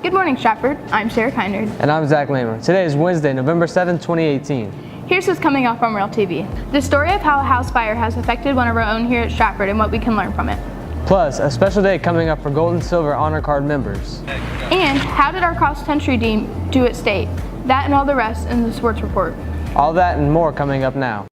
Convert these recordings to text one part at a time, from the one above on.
Good morning, Stratford. I'm Sarah Kindred. And I'm Zach Lamer. Today is Wednesday, November 7th, 2018. Here's what's coming up on Real TV. The story of how a house fire has affected one of our own here at Stratford and what we can learn from it. Plus, a special day coming up for Gold and Silver Honor Card members. And how did our cross-country team do at state? That and all the rest in the sports report. All that and more coming up now.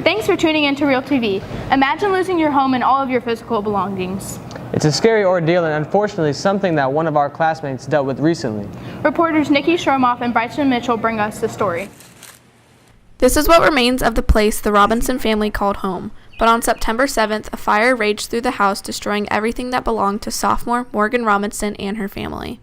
Thanks for tuning in to Real TV. Imagine losing your home and all of your physical belongings. It's a scary ordeal and unfortunately something that one of our classmates dealt with recently. Reporters Nikki Stromoff and Bryson Mitchell bring us the story. This is what remains of the place the Robinson family called home. But on September 7th, a fire raged through the house, destroying everything that belonged to sophomore Morgan Robinson and her family.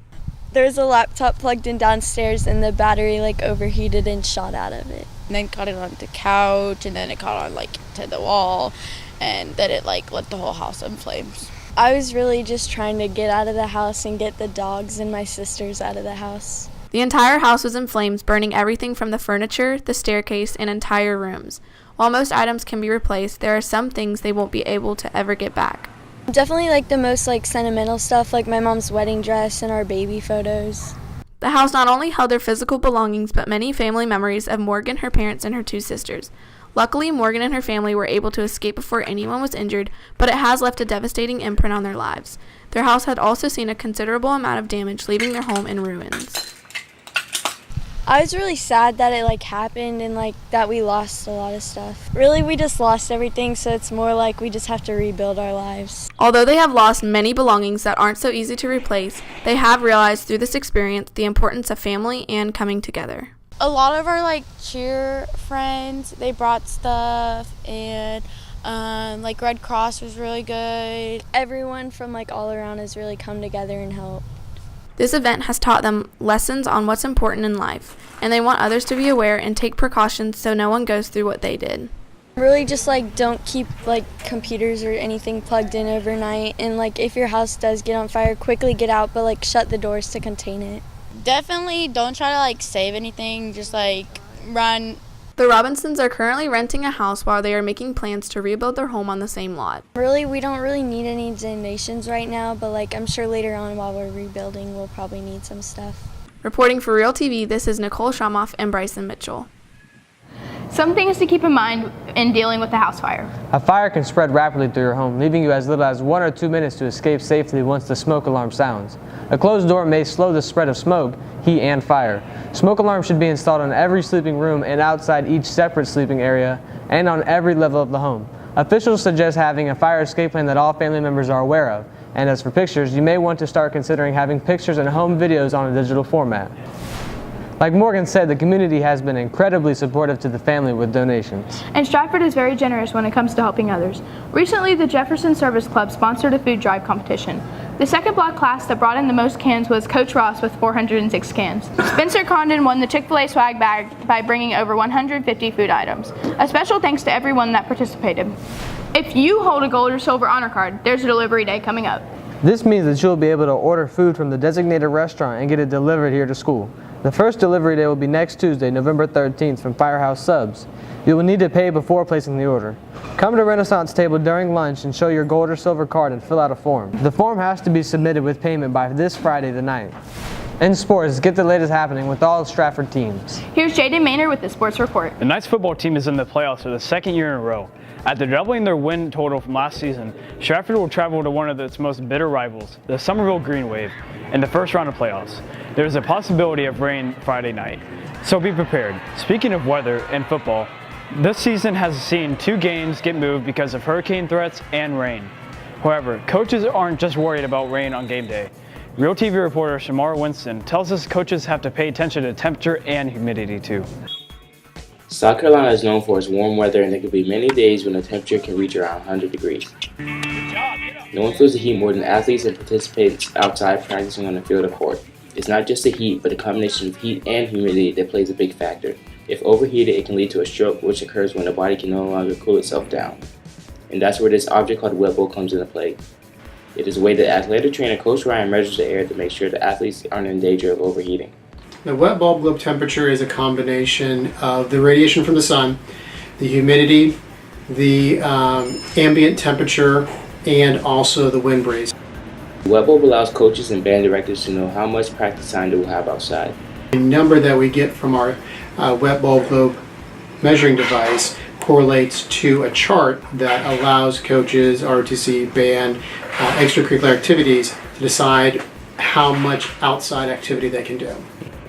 There's a laptop plugged in downstairs and the battery overheated and shot out of it. And then caught it on the couch, and then it caught on to the wall, and then it lit the whole house in flames. I was really just trying to get out of the house and get the dogs and my sisters out of the house. The entire house was in flames, burning everything from the furniture, the staircase, and entire rooms. While most items can be replaced, there are some things they won't be able to ever get back. Definitely the most sentimental stuff, like my mom's wedding dress and our baby photos. The house not only held their physical belongings, but many family memories of Morgan, her parents, and her two sisters. Luckily, Morgan and her family were able to escape before anyone was injured, but it has left a devastating imprint on their lives. Their house had also seen a considerable amount of damage, leaving their home in ruins. I was really sad that it happened and that we lost a lot of stuff. Really, we just lost everything, so it's more we just have to rebuild our lives. Although they have lost many belongings that aren't so easy to replace, they have realized through this experience the importance of family and coming together. A lot of our cheer friends, they brought stuff, and Red Cross was really good. Everyone from all around has really come together and helped. This event has taught them lessons on what's important in life, and they want others to be aware and take precautions so no one goes through what they did. Really just don't keep computers or anything plugged in overnight, and if your house does get on fire, quickly get out, but shut the doors to contain it. Definitely don't try to save anything, just run. The Robinsons are currently renting a house while they are making plans to rebuild their home on the same lot. Really, we don't really need any donations right now, but I'm sure later on while we're rebuilding, we'll probably need some stuff. Reporting for Real TV, this is Nicole Stromoff and Bryson Mitchell. Some things to keep in mind in dealing with a house fire. A fire can spread rapidly through your home, leaving you as little as 1 or 2 minutes to escape safely once the smoke alarm sounds. A closed door may slow the spread of smoke, heat, and fire. Smoke alarms should be installed on every sleeping room and outside each separate sleeping area, and on every level of the home. Officials suggest having a fire escape plan that all family members are aware of. And as for pictures, you may want to start considering having pictures and home videos on a digital format. Like Morgan said, the community has been incredibly supportive to the family with donations. And Stratford is very generous when it comes to helping others. Recently, the Jefferson Service Club sponsored a food drive competition. The second block class that brought in the most cans was Coach Ross with 406 cans. Spencer Condon won the Chick-fil-A swag bag by bringing over 150 food items. A special thanks to everyone that participated. If you hold a gold or silver honor card, there's a delivery day coming up. This means that you'll be able to order food from the designated restaurant and get it delivered here to school. The first delivery day will be next Tuesday, November 13th from Firehouse Subs. You will need to pay before placing the order. Come to Renaissance Table during lunch and show your gold or silver card and fill out a form. The form has to be submitted with payment by this Friday the 9th. In sports, get the latest happening with all Stratford teams. Here's Jaden Maynard with the Sports Report. The Knights football team is in the playoffs for the second year in a row. After doubling their win total from last season, Stratford will travel to one of its most bitter rivals, the Somerville Green Wave, in the first round of playoffs. There is a possibility of rain Friday night, so be prepared. Speaking of weather and football, this season has seen 2 games get moved because of hurricane threats and rain. However, coaches aren't just worried about rain on game day. Real TV reporter Shamar Winston tells us coaches have to pay attention to temperature and humidity too. South Carolina is known for its warm weather, and there can be many days when the temperature can reach around 100 degrees. Good job. No one feels the heat more than athletes and participants outside practicing on the field or court. It's not just the heat, but the combination of heat and humidity that plays a big factor. If overheated, it can lead to a stroke, which occurs when the body can no longer cool itself down. And that's where this object called wet bulb comes into play. It is a way that athletic trainer Coach Ryan measures the air to make sure the athletes aren't in danger of overheating. The wet bulb globe temperature is a combination of the radiation from the sun, the humidity, the ambient temperature, and also the wind breeze. The wet bulb allows coaches and band directors to know how much practice time they will have outside. The number that we get from our wet bulb globe measuring device correlates to a chart that allows coaches, ROTC, band, extracurricular activities to decide how much outside activity they can do.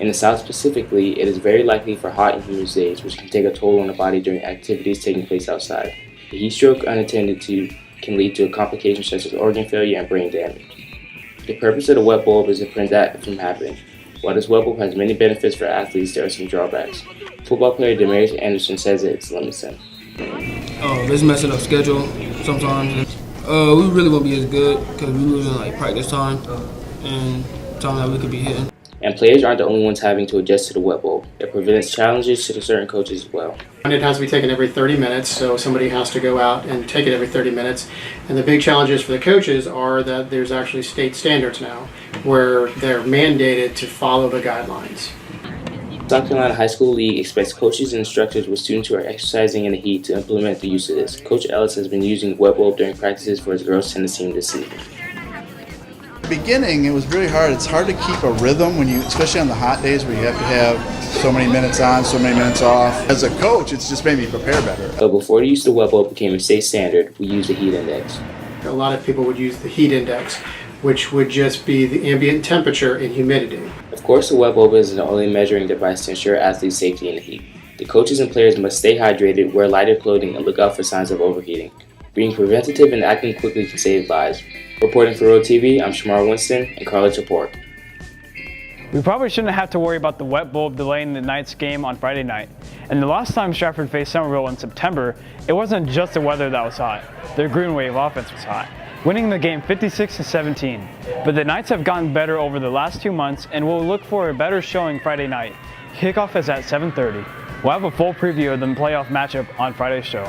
In the South specifically, it is very likely for hot and humid days, which can take a toll on the body during activities taking place outside. A heat stroke unattended to can lead to complications such as organ failure and brain damage. The purpose of the wet bulb is to prevent that from happening. While this wet bulb has many benefits for athletes, there are some drawbacks. Football player Demarius Anderson says it limits them. It's messing up schedule sometimes. We really won't be as good because we losing like practice time and time that we could be hitting. And players aren't the only ones having to adjust to the wet bulb. It presents challenges to the certain coaches as well. And it has to be taken every 30 minutes, so somebody has to go out and take it every 30 minutes. And the big challenges for the coaches are that there's actually state standards now where they're mandated to follow the guidelines. South Carolina High School League expects coaches and instructors with students who are exercising in the heat to implement the use of this. Coach Ellis has been using the wet bulb during practices for his girls tennis team this season. Beginning, it was really hard. It's hard to keep a rhythm when you, especially on the hot days where you have to have so many minutes on, so many minutes off. As a coach, it's just made me prepare better. But before the use of the wet bulb became a state standard, we used the heat index. A lot of people would use the heat index, which would just be the ambient temperature and humidity. Of course, the wet bulb isn't the only measuring device to ensure athletes' safety in the heat. The coaches and players must stay hydrated, wear lighter clothing, and look out for signs of overheating. Being preventative and acting quickly can save lives. Reporting for Road TV, I'm Shamar Winston and Carlos Report. We probably shouldn't have to worry about the wet bulb delaying the Knights game on Friday night. And the last time Stratford faced Somerville in September, it wasn't just the weather that was hot. Their Green Wave offense was hot, winning the game 56-17. But the Knights have gotten better over the last 2 months and will look for a better showing Friday night. Kickoff is at 7:30. We'll have a full preview of the playoff matchup on Friday's show.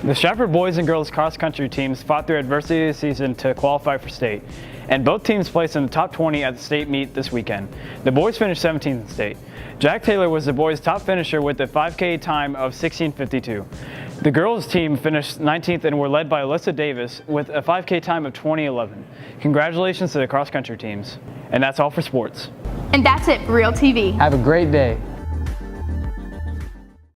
The Stratford boys and girls cross country teams fought through adversity this season to qualify for state, and both teams placed in the top 20 at the state meet this weekend. The boys finished 17th in state. Jack Taylor was the boys' top finisher with a 5K time of 16:52. The girls' team finished 19th and were led by Alyssa Davis with a 5K time of 20:11. Congratulations to the cross country teams. And that's all for sports. And that's it for Real TV. Have a great day.